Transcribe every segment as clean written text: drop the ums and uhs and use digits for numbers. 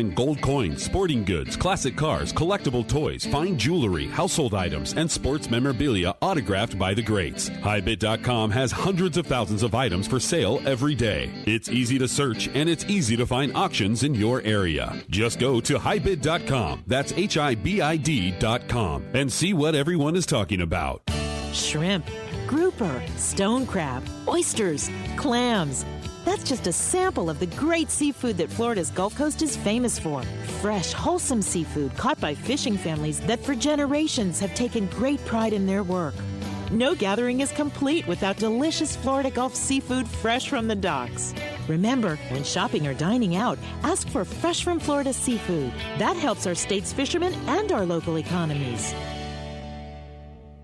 Gold coins, sporting goods, classic cars, collectible toys, fine jewelry, household items, and sports memorabilia autographed by the greats. HighBid.com has hundreds of thousands of items for sale every day. It's easy to search and it's easy to find auctions in your area. Just go to HighBid.com, that's HIBID.com, and see what everyone is talking about. Shrimp, grouper, stone crab, oysters, clams. That's just a sample of the great seafood that Florida's Gulf Coast is famous for. Fresh, wholesome seafood caught by fishing families that for generations have taken great pride in their work. No gathering is complete without delicious Florida Gulf seafood fresh from the docks. Remember, when shopping or dining out, ask for fresh from Florida seafood. That helps our state's fishermen and our local economies.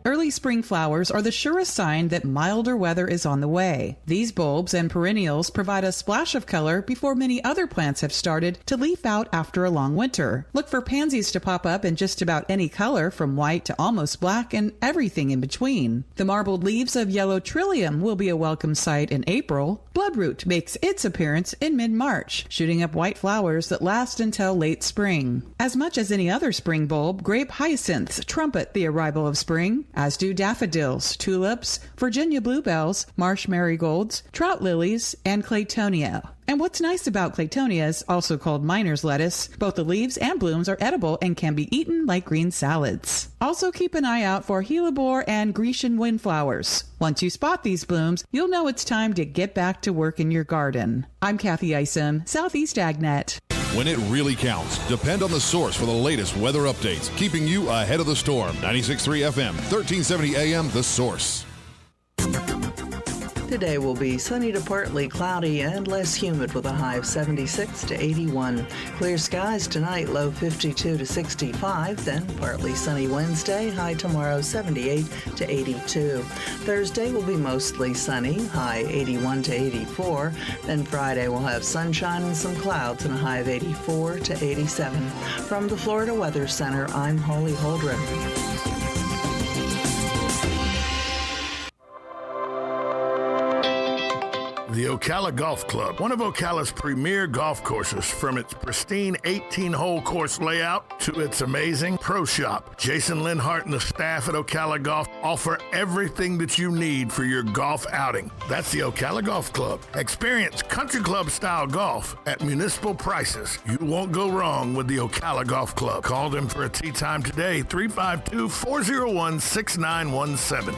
Early spring flowers are the surest sign that milder weather is on the way. These bulbs and perennials provide a splash of color before many other plants have started to leaf out after a long winter. Look for pansies to pop up in just about any color, from white to almost black and everything in between. The marbled leaves of yellow trillium will be a welcome sight in April. Bloodroot makes its appearance in mid-March, shooting up white flowers that last until late spring. As much as any other spring bulb, grape hyacinths trumpet the arrival of spring, as do daffodils, tulips, Virginia bluebells, marsh marigolds, trout lilies, and claytonia. And what's nice about claytonias, also called miner's lettuce, both the leaves and blooms are edible and can be eaten like green salads. Also keep an eye out for hellebore and Grecian windflowers. Once you spot these blooms, you'll know it's time to get back to work in your garden. I'm Kathy Isom, Southeast AgNet. When it really counts, depend on the source for the latest weather updates, keeping you ahead of the storm. 96.3 FM, 1370 AM, The Source. Today will be sunny to partly cloudy and less humid with a high of 76 to 81. Clear skies tonight, low 52 to 65. Then partly sunny Wednesday, high tomorrow 78 to 82. Thursday will be mostly sunny, high 81 to 84. Then Friday we'll have sunshine and some clouds and a high of 84 to 87. From the Florida Weather Center, I'm Holly Holdren. The Ocala Golf Club, one of Ocala's premier golf courses, from its pristine 18-hole course layout to its amazing pro shop. Jason Linhart and the staff at Ocala Golf offer everything that you need for your golf outing. That's the Ocala Golf Club. Experience country club style golf at municipal prices. You won't go wrong with the Ocala Golf Club. Call them for a tee time today, 352-401-6917.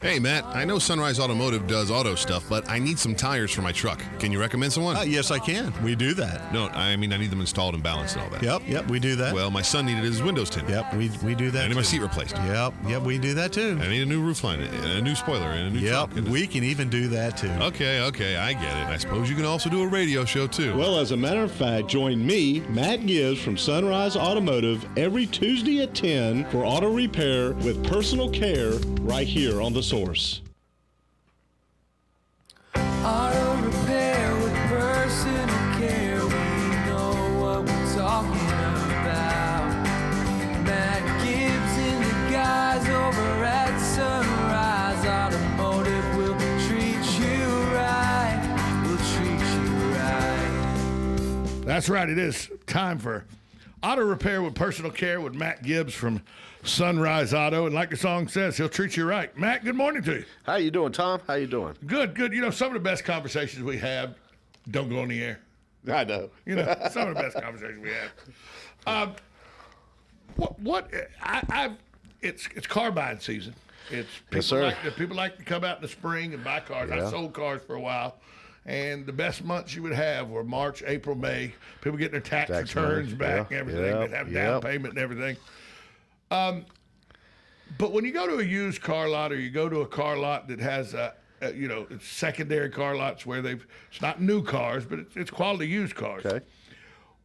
Hey, Matt, I know Sunrise Automotive does auto stuff, but I need some tires for my truck. Can you recommend someone? Yes, I can. We do that. No, I mean, I need them installed and balanced and all that. Yep, we do that. Well, my son needed his windows tinted. Yep, we do that. I need my seat replaced. Yep, we do that too. I need a new roof line, and a new spoiler, and a new truck. Yep, we can even do that too. Okay, I get it. I suppose you can also do a radio show too. Well, as a matter of fact, join me, Matt Gibbs from Sunrise Automotive, every Tuesday at 10 for auto repair with personal care right here on The Source. Auto repair with personal care. We know what we're talking about. Matt Gibbs and the guys over at Sunrise Automotive will treat you right. We'll treat you right. That's right. It is time for Auto Repair with Personal Care with Matt Gibbs from Sunrise Auto. And like the song says, he'll treat you right. Matt, good morning to you. How you doing, Tom? How you doing? Good. You know, some of the best conversations we have don't go on the air. I know. You know, some of the best conversations we have. It's car buying season. It's people, yes, sir. People like to come out in the spring and buy cars. Yeah. I sold cars for a while. And the best months you would have were March, April, May. People getting their tax returns back and everything. They'd have down payment and everything. But when you go to a used car lot, or you go to a car lot that has it's secondary car lots where it's not new cars, but it's quality used cars. Okay.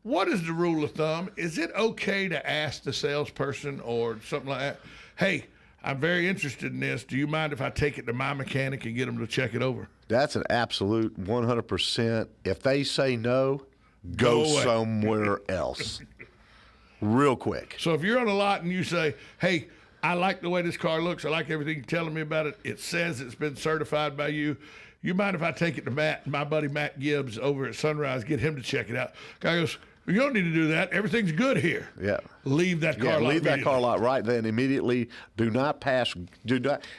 What is the rule of thumb? Is it okay to ask the salesperson or something like that, hey, I'm very interested in this. Do you mind if I take it to my mechanic and get them to check it over? That's an absolute 100%. If they say no, go somewhere else. Real quick. So if you're on a lot and you say, hey, I like the way this car looks, I like everything you're telling me about it, it says it's been certified by you, you mind if I take it to Matt, my buddy Matt Gibbs over at Sunrise, get him to check it out? Guy goes, you don't need to do that. Everything's good here. Yeah. Leave that car lot. Leave that car lot right then. Immediately. Do not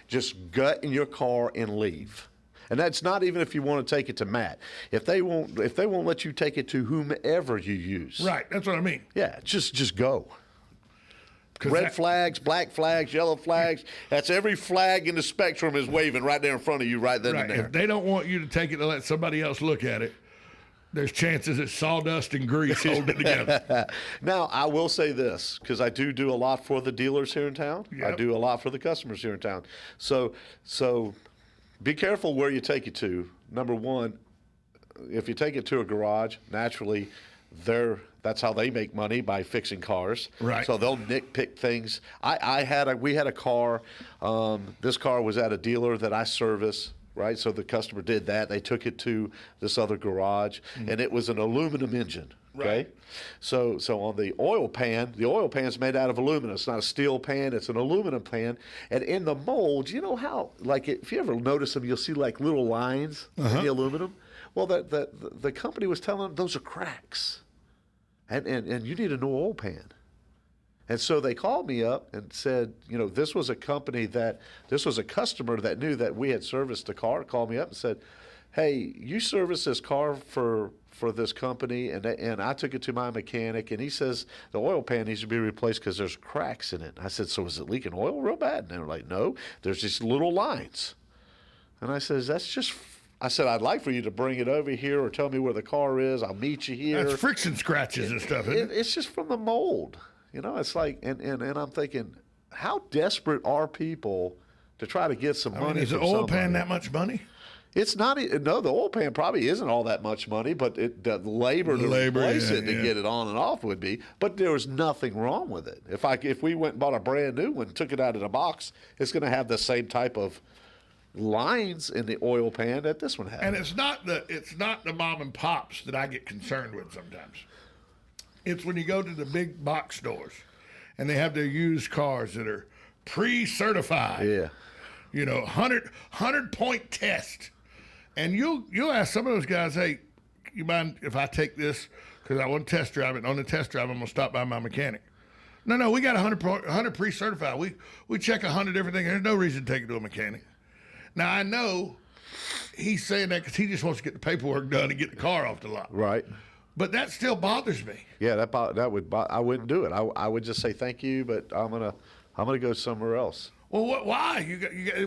just gut in your car and leave. And that's not even if you want to take it to Matt. If they won't let you take it to whomever you use. Right. That's what I mean. Yeah. Just go. Red flags, black flags, yellow flags. That's every flag in the spectrum is waving right there in front of you right then and there. If they don't want you to take it to let somebody else look at it, there's chances it's sawdust and grease holding it together. Now, I will say this, because I do a lot for the dealers here in town. Yep. I do a lot for the customers here in town. So be careful where you take it to. Number one, if you take it to a garage, naturally, that's how they make money, by fixing cars. Right. So they'll nitpick things. We had a car. This car was at a dealer that I service. Right, so the customer did that. They took it to this other garage, and it was an aluminum engine. Okay, Right. So on the oil pan's made out of aluminum. It's not a steel pan; it's an aluminum pan. And in the mold, you know how, like, if you ever notice them, you'll see like little lines in the aluminum. Well, the company was telling them those are cracks, and you need a new oil pan. And so they called me up and said, this was a customer that knew that we had serviced the car, called me up and said, hey, you service this car for this company, and I took it to my mechanic, and he says the oil pan needs to be replaced because there's cracks in it. I said, so is it leaking oil real bad? And they were like, no, there's these little lines. And I said, I'd like for you to bring it over here or tell me where the car is. I'll meet you here. That's friction scratches and stuff, isn't it? It's just from the mold. It's like, and I'm thinking, how desperate are people to try to get some money? Is the oil pan that much money? It's not. No, the oil pan probably isn't all that much money, but the labor to replace it to get it on and off would be. But there was nothing wrong with it. If we went and bought a brand new one, took it out of the box, it's going to have the same type of lines in the oil pan that this one has. And it's not the mom and pops that I get concerned with sometimes. It's when you go to the big box stores and they have their used cars that are pre-certified. Yeah. 100-point test. And you'll ask some of those guys, hey, you mind if I take this because I want to test drive it? And on the test drive, I'm going to stop by my mechanic. No, we got 100 pre-certified. We check 100 different things. There's no reason to take it to a mechanic. Now, I know he's saying that because he just wants to get the paperwork done and get the car off the lot. Right. But that still bothers me. Yeah, that would. I wouldn't do it. I would just say thank you, but I'm gonna go somewhere else. Well, why?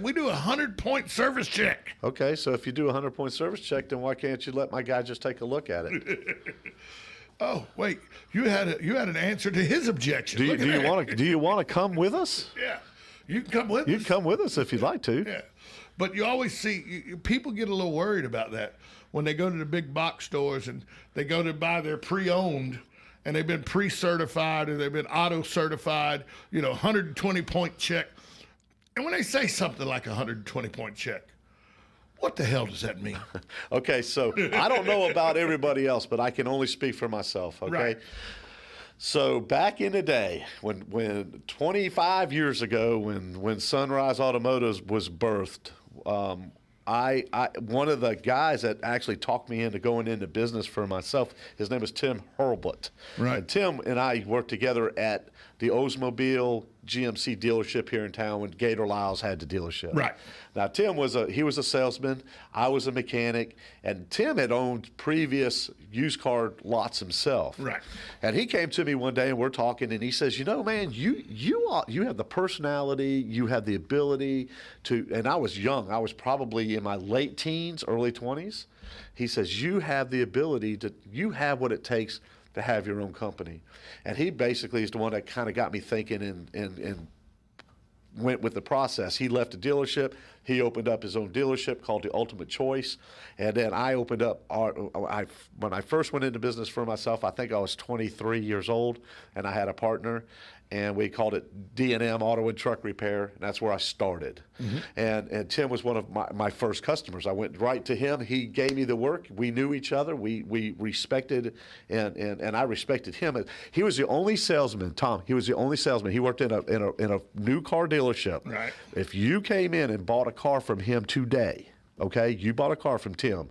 We do a 100-point service check. Okay, so if you do a 100-point service check, then why can't you let my guy just take a look at it? Oh, wait, you had an answer to his objection. Do you want to come with us? Yeah, you can come with us. You can come with us if you'd like to. Yeah, but you always see people get a little worried about that when they go to the big box stores and they go to buy their pre-owned and they've been pre-certified or they've been auto-certified, 120-point check. And when they say something like a 120-point check, what the hell does that mean? Okay, so I don't know about everybody else, but I can only speak for myself, okay? Right. So back in the day, when 25 years ago, when Sunrise Automotive was birthed, one of the guys that actually talked me into going into business for myself, his name is Tim Hurlbut. Right. And Tim and I worked together at the Oldsmobile GMC dealership here in town when Gator Lyles had the dealership. Right. Now, Tim was a salesman. I was a mechanic. And Tim had owned previous used car lots himself. Right. And he came to me one day and we're talking and he says, man, you have the personality, you have the ability to, and I was young. I was probably in my late teens, early 20s. He says, you have the ability you have what it takes to have your own company. And he basically is the one that kind of got me thinking and went with the process. He left the dealership. He opened up his own dealership called The Ultimate Choice. And then I opened up when I first went into business for myself, I think I was 23 years old, and I had a partner. And we called it D&M Auto and Truck Repair, and that's where I started. Mm-hmm. And Tim was one of my first customers. I went right to him. He gave me the work. We knew each other. We respected, and I respected him. He was the only salesman, Tom. He was the only salesman. He worked in a new car dealership. Right. If you came in and bought a car from him today, Okay, you bought a car from Tim.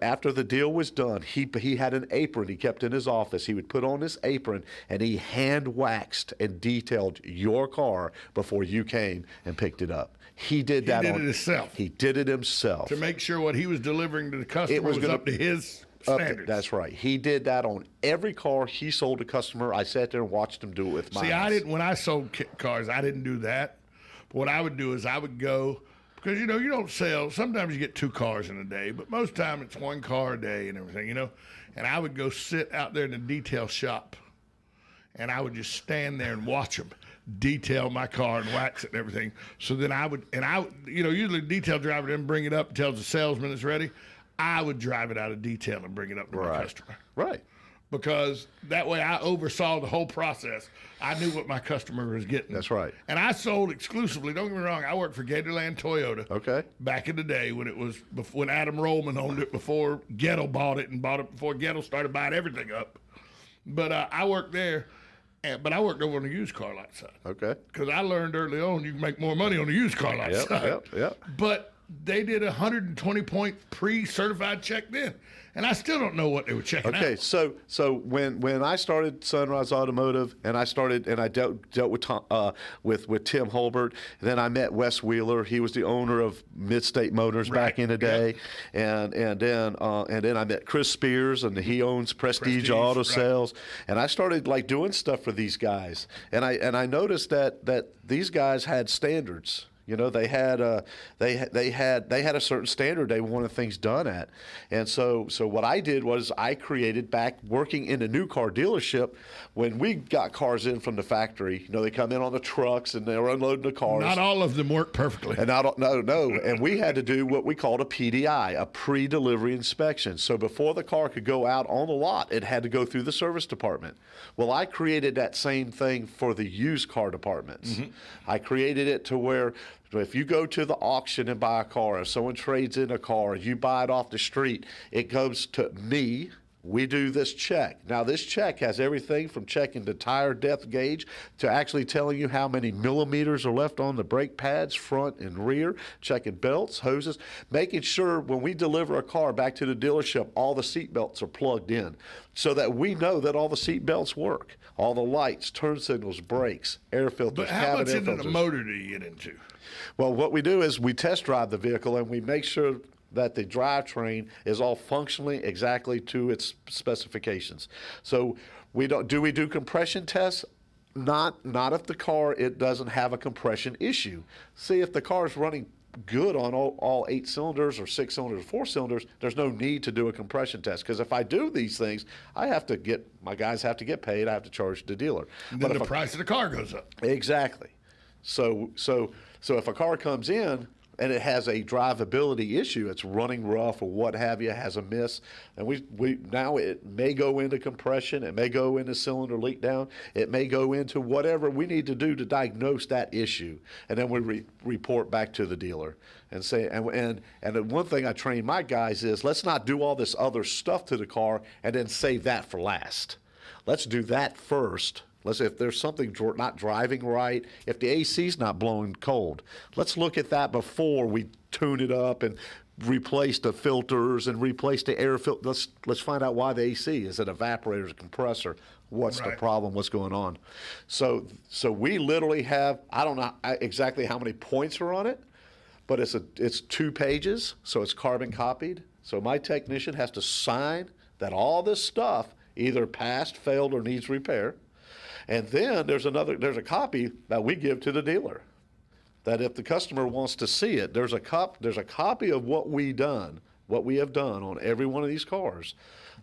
After the deal was done, he had an apron he kept in his office. He would put on this apron and he hand waxed and detailed your car before you came and picked it up. He did it himself. He did it himself to make sure what he was delivering to the customer was up to his standards. That's right. He did that on every car he sold a customer. I sat there and watched him do it with mine. See, when I sold cars, I didn't do that. But what I would do is I would go. Because, you don't sell. Sometimes you get 2 cars in a day, but most time it's 1 car a day and everything, And I would go sit out there in the detail shop, and I would just stand there and watch them detail my car and wax it and everything. So then usually the detail driver didn't bring it up and tells the salesman it's ready. I would drive it out of detail and bring it up to my customer. Right. Because that way I oversaw the whole process. I knew what my customer was getting. That's right. And I sold exclusively, don't get me wrong, I worked for Gatorland Toyota. Okay. Back in the day when Adam Rollman owned it, before Gettle bought it before Gettle started buying everything up. But I worked there, but I worked over on the used car lot side. Okay. Because I learned early on you can make more money on the used car lot side. Yep. But they did a 120-point pre-certified check then. And I still don't know what they were checking out. Okay, so when I started Sunrise Automotive and I dealt with Tim Holbert, and then I met Wes Wheeler. He was the owner of Midstate Motors back in the day, and then I met Chris Spears, and he owns Prestige Auto Sales, and I started doing stuff for these guys, and I noticed that these guys had standards. They had a certain standard they wanted things done at, and so what I did was I created, back working in a new car dealership, when we got cars in from the factory. They come in on the trucks and they're unloading the cars. Not all of them work perfectly. And and we had to do what we called a PDI, a pre-delivery inspection. So before the car could go out on the lot, it had to go through the service department. Well, I created that same thing for the used car departments. Mm-hmm. I created it to where if you go to the auction and buy a car, if someone trades in a car, you buy it off the street, it goes to me. We do this check. Now, this check has everything from checking the tire depth gauge to actually telling you how many millimeters are left on the brake pads, front and rear, checking belts, hoses, making sure when we deliver a car back to the dealership, all the seat belts are plugged in so that we know that all the seat belts work. All the lights, turn signals, brakes, air filters, but how much into filters. The motor do you get into? Well, what we do is we test drive the vehicle and we make sure that the drivetrain is all functionally exactly to its specifications. So we do compression tests? Not if the car it doesn't have a compression issue. See, if the car is running good on all 8 cylinders or 6 cylinders or 4 cylinders, there's no need to do a compression test, because if I do these things, my guys have to get paid. I have to charge the dealer. And then the price of the car goes up. Exactly. So if a car comes in and it has a drivability issue, it's running rough or what have you, has a miss, and we now it may go into compression, it may go into cylinder leak down, it may go into whatever we need to do to diagnose that issue, and then we report back to the dealer and say, and the one thing I train my guys is, let's not do all this other stuff to the car and then save that for last. Let's do that first. If there's something not driving right, if the AC's not blowing cold, let's look at that before we tune it up and replace the filters and replace the air filter. Let's find out why the AC is it evaporator, is it compressor? What's the problem? What's going on? So we literally have, I don't know exactly how many points are on it, but it's 2 pages, so it's carbon copied. So my technician has to sign that all this stuff either passed, failed, or needs repair. And then there's a copy that we give to the dealer, that if the customer wants to see it, there's a copy of what we have done on every one of these cars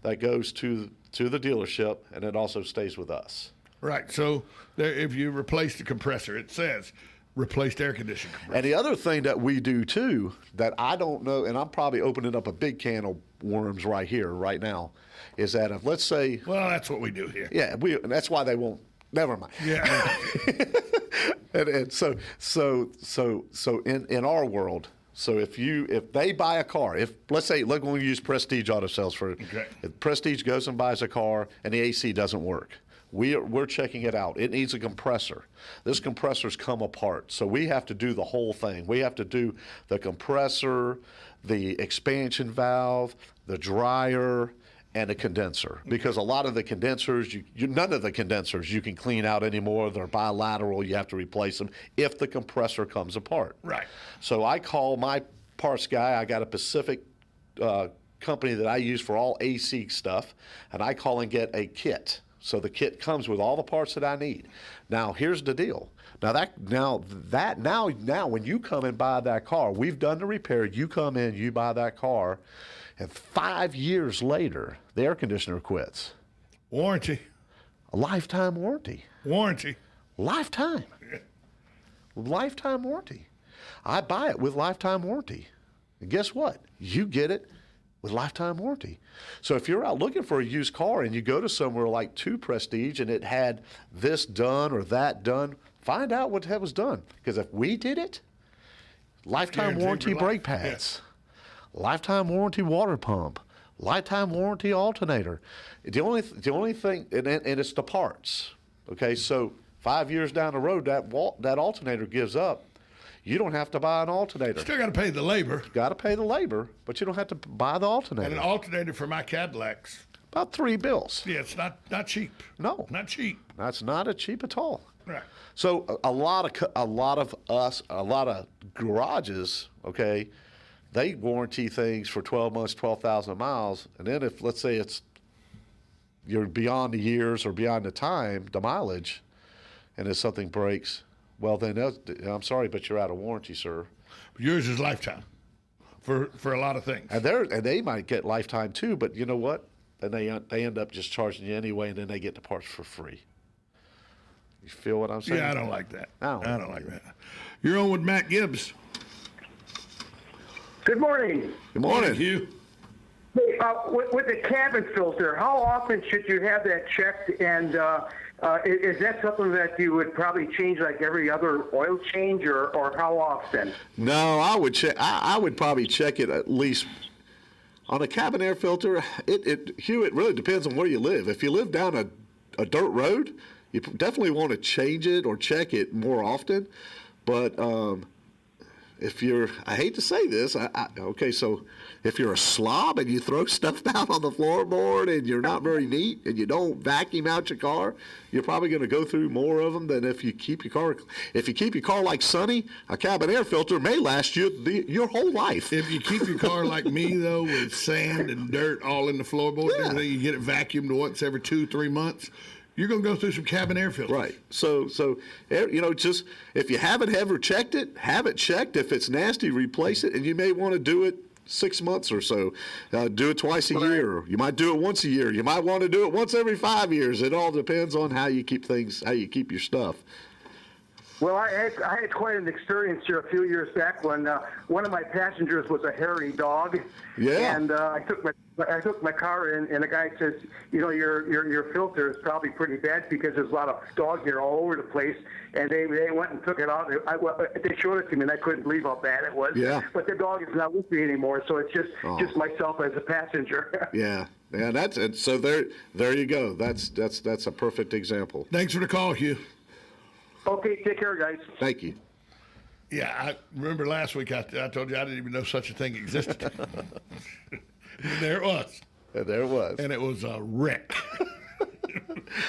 that goes to the dealership, and it also stays with us. Right. So if you replace the compressor, it says replaced air conditioning compressor. And the other thing that we do too, that I don't know, and I'm probably opening up a big can of worms right here, right now, is that if, let's say, well, that's what we do here. Yeah, and that's why they won't. Never mind. Yeah. and so in our world, so if they buy a car, let's say we're going to use Prestige Auto Sales if Prestige goes and buys a car and the AC doesn't work, We're checking it out. It needs a compressor. This compressor's come apart, so we have to do the whole thing. We have to do the compressor, the expansion valve, the dryer, and a condenser, because a lot of the condensers, none of the condensers you can clean out anymore. They're bilateral. You have to replace them if the compressor comes apart. Right. So I call my parts guy. I got a Pacific company that I use for all AC stuff, and I call and get a kit. So the kit comes with all the parts that I need. Now here's the deal. Now when you come and buy that car, we've done the repair. You come in, you buy that car. And 5 years later, the air conditioner quits. Warranty. A lifetime warranty. Warranty. Lifetime. Yeah. Lifetime warranty. I buy it with lifetime warranty. And guess what? You get it with lifetime warranty. So if you're out looking for a used car and you go to somewhere like Tues Prestige and it had this done or that done, find out what was done. Because if we did it, lifetime warranty brake pads. Yeah. Lifetime warranty water pump, lifetime warranty alternator. The only thing, and it's the parts. Okay, so 5 years down the road, that alternator gives up. You don't have to buy an alternator. Still got to pay the labor. Got to pay the labor, but you don't have to buy the alternator. And an alternator for my Cadillacs. About $3. Yeah, it's not cheap. No, not cheap. That's not cheap at all. Right. So a lot of garages, okay, they warranty things for 12 months, 12,000 miles. And then if, let's say you're beyond the years or beyond the time, the mileage, and if something breaks, well, then I'm sorry, but you're out of warranty, sir. But yours is lifetime for a lot of things. And they might get lifetime too, but you know what? Then they end up just charging you anyway, and then they get the parts for free. You feel what I'm saying? Yeah, I don't like that. I don't like that. You're on with Matt Gibbs. Good morning. Good morning. Hugh. Hey, with the cabin filter, how often should you have that checked? And is that something that you would probably change like every other oil change, or how often? No, I would check. I would probably check it at least on a cabin air filter. Hugh, it really depends on where you live. If you live down a dirt road, you definitely want to change it or check it more often. But I hate to say this, so if you're a slob and you throw stuff out on the floorboard and you're not very neat and you don't vacuum out your car, you're probably going to go through more of them than if you keep your car. If you keep your car like Sonny, a cabin air filter may last you your whole life. If you keep your car like me, though, with sand and dirt all in the floorboard, and everything, you get it vacuumed once every 2-3 months, you're going to go through some cabin air filters. Right. So just if you haven't ever checked it, have it checked. If it's nasty, replace it, and you may want to do it 6 months or so. Do it twice a year. You might do it once a year. You might want to do it once every 5 years. It all depends on how you keep your stuff. Well, I had quite an experience here a few years back when one of my passengers was a hairy dog. Yeah. And I took my car in, and the guy says, your filter is probably pretty bad because there's a lot of dog hair all over the place. And they went and took it out. They showed it to me, and I couldn't believe how bad it was. Yeah. But the dog is not with me anymore, so it's just myself as a passenger. Yeah. Yeah. That's it. So there you go. That's a perfect example. Thanks for the call, Hugh. Okay, take care, guys. Thank you. Yeah, I remember last week I told you I didn't even know such a thing existed. And there it was. And there it was. And it was a wreck.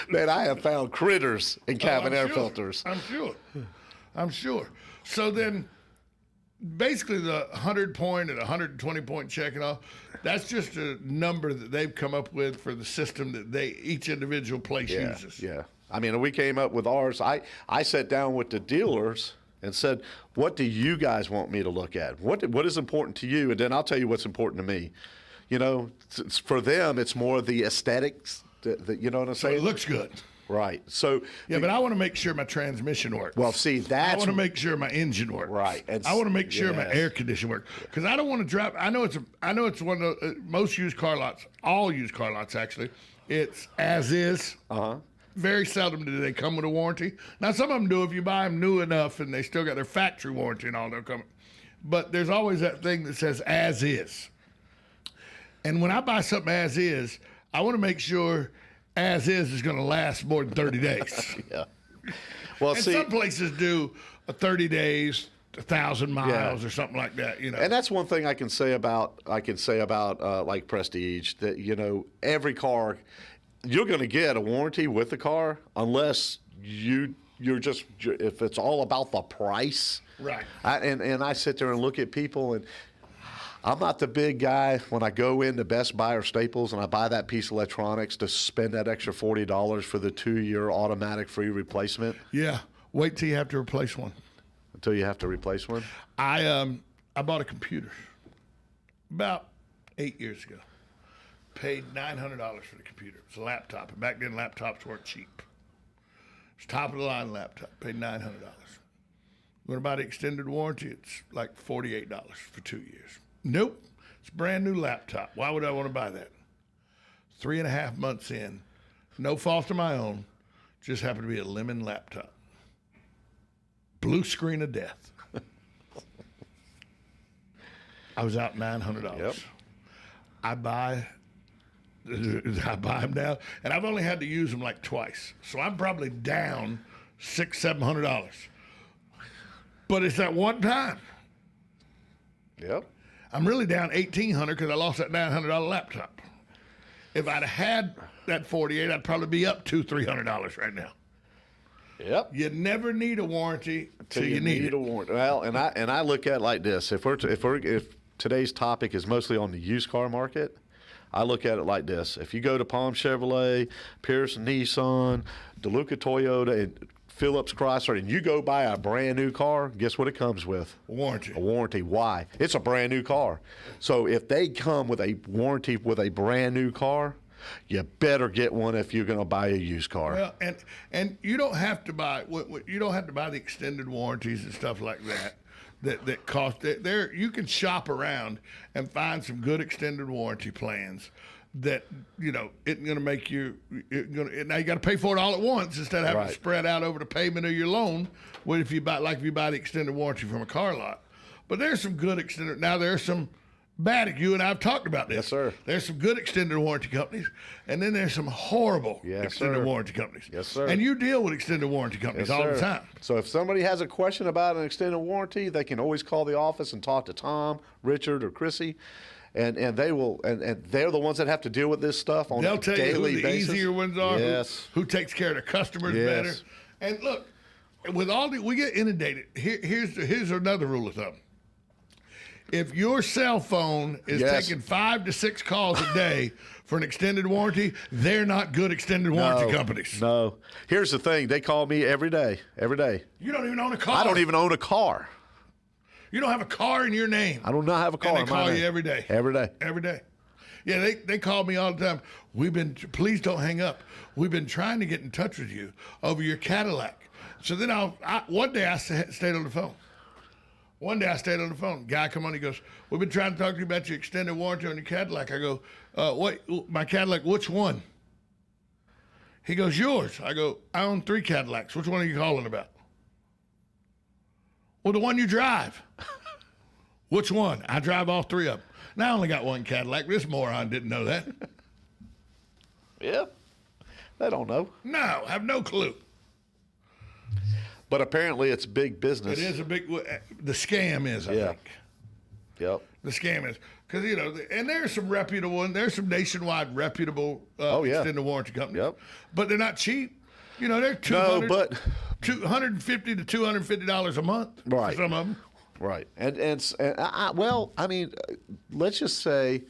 Man, I have found critters in cabin air filters. I'm sure. So then, basically the 100-point and 120-point checking off, that's just a number that they've come up with for the system that each individual place uses. Yeah. I mean, we came up with ours. I sat down with the dealers and said, what do you guys want me to look at? What is important to you? And then I'll tell you what's important to me. For them, it's more the aesthetics. You know what I'm saying? So it looks good. Right. So but I want to make sure my transmission works. Well, see, I want to make sure my engine works. Right. I want to make sure my air conditioning works because I don't want to drive. I know it's one of most used car lots, all used car lots actually. It's as is. Very seldom do they come with a warranty. Now, some of them do if you buy them new enough and they still got their factory warranty and all, they'll come. But there's always that thing that says as is. And when I buy something as is, I want to make sure as is going to last more than 30 days. Yeah. Well, and see, some places do 30 days, 1,000 miles or something like that. And that's one thing I can say about like Prestige, that every car you're going to get a warranty with the car unless you're just, if it's all about the price. Right. And I sit there and look at people, and I'm not the big guy when I go into Best Buy or Staples and I buy that piece of electronics to spend that extra $40 for the 2-year automatic free replacement. Yeah. Wait till you have to replace one. Until you have to replace one? I bought a computer about 8 years ago. Paid $900 for the computer. It was a laptop. And back then, laptops weren't cheap. It was top of the line laptop. Paid $900. Going to buy the extended warranty, it's like $48 for 2 years. Nope. It's a brand new laptop. Why would I want to buy that? 3.5 months in, no fault of my own, just happened to be a lemon laptop. Blue screen of death. I was out $900. Yep. I buy them now, and I've only had to use them like twice. So I'm probably down $600-700. But it's that one time. Yep. I'm really down $1,800 because I lost that $900 laptop. If I'd had that 48, I'd probably be up $200-300 right now. Yep. You never need a warranty until you need it. A warranty. Well, and I look at it like this: if today's topic is mostly on the used car market, I look at it like this: if you go to Palm Chevrolet, Pierce Nissan, DeLuca Toyota, and Phillips Chrysler, and you go buy a brand new car, guess what it comes with? Warranty. A warranty. Why? It's a brand new car. So if they come with a warranty with a brand new car, you better get one if you're going to buy a used car. Well, and you don't have to buy the extended warranties and stuff like that. That cost there. You can shop around and find some good extended warranty plans that it's going to make you. Now you got to pay for it all at once instead of having to spread out over the payment of your loan. If you buy the extended warranty from a car lot, but there's some good extended. Now there's some bad. You and I've talked about this. Yes, sir. There's some good extended warranty companies, and then there's some horrible extended warranty companies. Yes, sir. And you deal with extended warranty companies all the time. So if somebody has a question about an extended warranty, they can always call the office and talk to Tom, Richard, or Chrissy. And they will, and they're the ones that have to deal with this stuff on a daily basis. They'll tell you who the easier ones are, yes. who takes care of the customers better. And look, with all we get inundated. Here's another rule of thumb. If your cell phone is taking 5 to 6 calls a day for an extended warranty, they're not good extended warranty companies. No. Here's the thing: they call me every day. Every day. You don't even own a car. I don't even own a car. You don't have a car in your name. I do not have a car. And they call you every day. Every day. Every day. Yeah, they call me all the time. Please don't hang up. We've been trying to get in touch with you over your Cadillac. So then one day I stayed on the phone. Guy come on, he goes, we've been trying to talk to you about your extended warranty on your Cadillac. I go, my Cadillac, which one? He goes, yours. I go, I own 3 Cadillacs. Which one are you calling about? Well, the one you drive. Which one? I drive all 3 of them. Now I only got 1 Cadillac. This moron didn't know that. Yeah. They don't know. No, I have no clue. But apparently it's big business. It is the scam is, I think. Yep. The scam is. Because, and there's some there's some nationwide reputable extended warranty companies. Yep. But they're not cheap. They're $250 to $250 a month for some of them. Right. Let's just say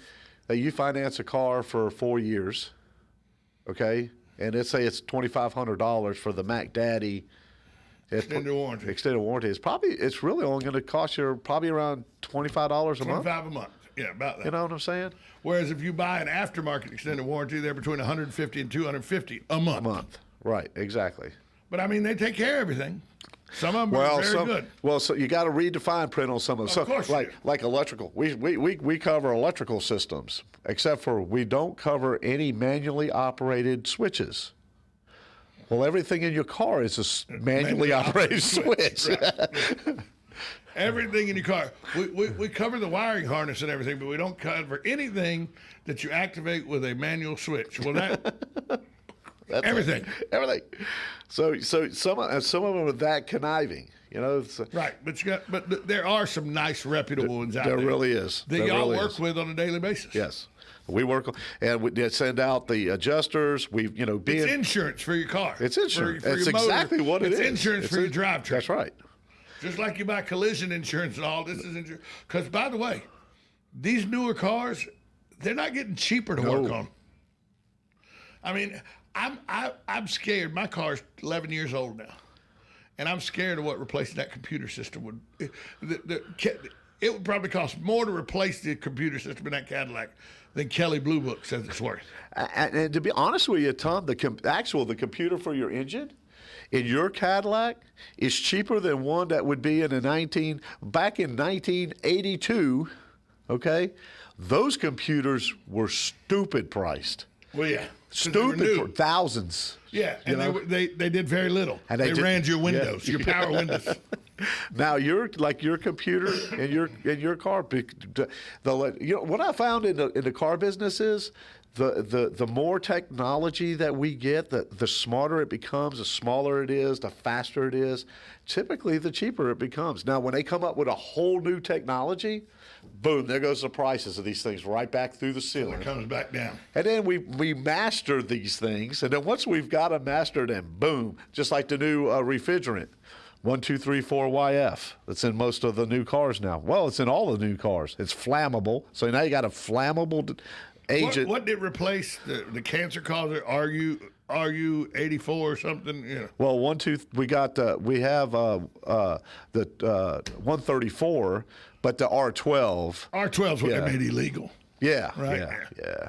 that you finance a car for 4 years, okay? And let's say it's $2,500 for the Mac Daddy extended warranty. Extended warranty. It's really only going to cost you probably around $25 a month. $25 a month. Yeah, about that. You know what I'm saying? Whereas if you buy an aftermarket extended warranty, they're between $150 and $250 a month. A month. Right, exactly. But they take care of everything. Some of them are very good. Well, so you got to read the fine print on some of them. Of course like electrical. We cover electrical systems, except for we don't cover any manually operated switches. Well, everything in your car is a manually operated switch. Right. Everything in your car. We cover the wiring harness and everything, but we don't cover anything that you activate with a manual switch. Well, That's everything. Everything. So some of them are that conniving. Right, but there are some nice, reputable ones out there. There really is. That y'all work with on a daily basis. Yes, we work, and we send out the adjusters. It's insurance for your car. It's insurance. For That's your motor. exactly what it is. It's insurance for your drive train. That's right. Just like you buy collision insurance and all, this is insurance. Because, by the way, these newer cars, they're not getting cheaper to work on. I mean, I'm scared. My car's 11 years old now. And I'm scared of what replacing that computer system would. It would probably cost more to replace the computer system in that Cadillac than Kelley Blue Book says it's worth. And to be honest with you, Tom, the computer for your engine in your Cadillac is cheaper than one that would be back in 1982. Okay, those computers were stupid priced. Well, yeah. Stupid for thousands. Yeah, and they did very little. And they ran your windows, your power windows. Now your computer in your car. What I found in the car business is the more technology that we get, the smarter it becomes, the smaller it is, the faster it is. Typically, the cheaper it becomes. Now, when they come up with a whole new technology, boom, there goes the prices of these things right back through the ceiling. It comes back down. And then we master these things, and then once we've got them mastered, and boom, just like the new refrigerant, 1234YF, that's in most of the new cars now. Well, it's in all the new cars. It's flammable, so now you got a flammable agent. What did replace the cancer causer? RU84 or something? Yeah. Well, we have the 134, but the R12. R12 is what they made illegal. Yeah, right. Yeah.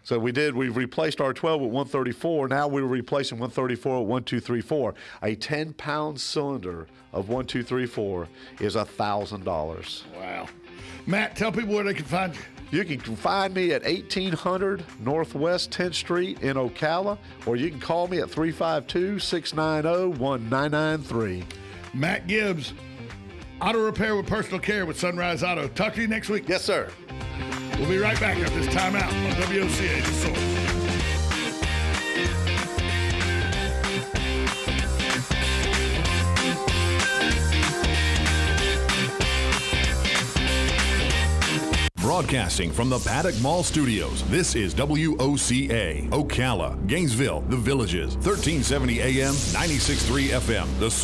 So we replaced R12 with 134. Now we're replacing 134 with 1234. A 10-pound cylinder of 1234 is $1,000. Wow. Matt, tell people where they can find you. You can find me at 1800 Northwest 10th Street in Ocala, or you can call me at 352-690-1993. Matt Gibbs, auto repair with personal care with Sunrise Auto. Talk to you next week. Yes, sir. We'll be right back after this timeout on WOCA, The Source. Broadcasting from the Paddock Mall Studios, this is WOCA, Ocala, Gainesville, The Villages, 1370 AM, 96.3 FM, The Source.